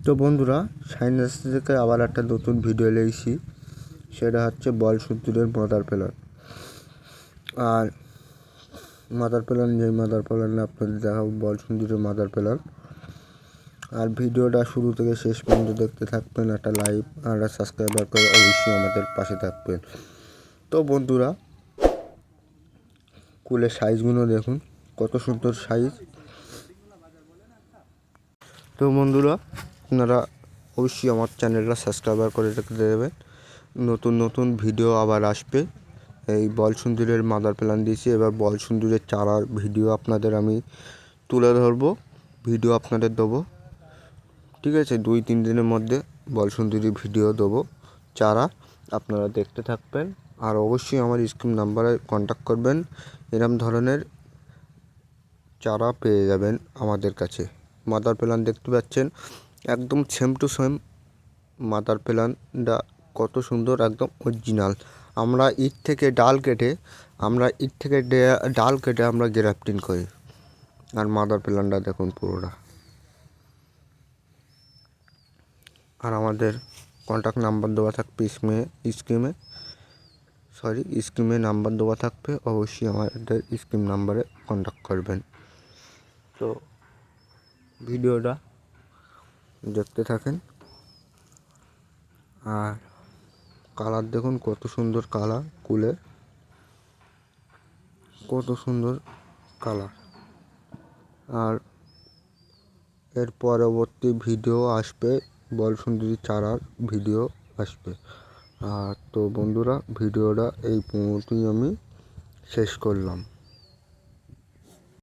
তো বন্ধুরা, সাইন্স থেকে আবার একটা নতুন ভিডিও এসেছি। সেটা হচ্ছে বলসুন্দরের মাদার প্ল্যান। আর মাদার প্ল্যান আপনাদের দেখাবো বলসুন্দরের মাদার প্ল্যান। আর ভিডিওটা শুরু থেকে শেষ পর্যন্ত দেখতে থাকবেন। একটা লাইক আর সাবস্ক্রাইবার করে অবশ্যই আমাদের পাশে থাকবেন। তো বন্ধুরা, কুলের সাইজগুলো দেখুন, কত সুন্দর সাইজ। তো বন্ধুরা, আপনারা অবশ্যই আমার চ্যানেলটা সাবস্ক্রাইবার করে রেখে দেবেন। নতুন নতুন ভিডিও আবার আসবে। এই বলসুন্দরের মাদার প্ল্যান দিয়েছি, এবার বলসুন্দরের চারার ভিডিও আপনাদের আমি তুলে ধরবো, ভিডিও আপনাদের দেবো। ঠিক আছে, 2-3 দিনের মধ্যে বলসুন্দরী ভিডিও দেবো চারা, আপনারা দেখতে থাকবেন। আর অবশ্যই আমার স্ক্রিন নাম্বারে কন্ট্যাক্ট করবেন। এরকম ধরনের চারা পেয়ে যাবেন আমাদের কাছে। মাদার প্ল্যান দেখতে পাচ্ছেন, একদম সেম টু সেম মাদার প্ল্যানটা কত সুন্দর, একদম অরিজিনাল। আমরা ইট থেকে ডাল কেটে আমরা গ্রাফটিং করি। আর মাদার প্ল্যানটা দেখুন পুরোটা। আর আমাদের কন্ট্যাক্ট নাম্বার দেওয়া থাকবে স্ক্রিনে নাম্বার দেওয়া থাকবে। অবশ্যই আমাদের স্ক্রিন নাম্বারে কন্ট্যাক্ট করবেন। তো ভিডিওটা দেখতে থাকেন। আর কালার দেখুন, কত সুন্দর কালার, কুলের কত সুন্দর কালার। আর এর পরবর্তী ভিডিও আসবে, বলসুন্দরী চারার ভিডিও আসবে। আর তো বন্ধুরা, ভিডিওটা এই পর্যন্তই আমি শেষ করলাম।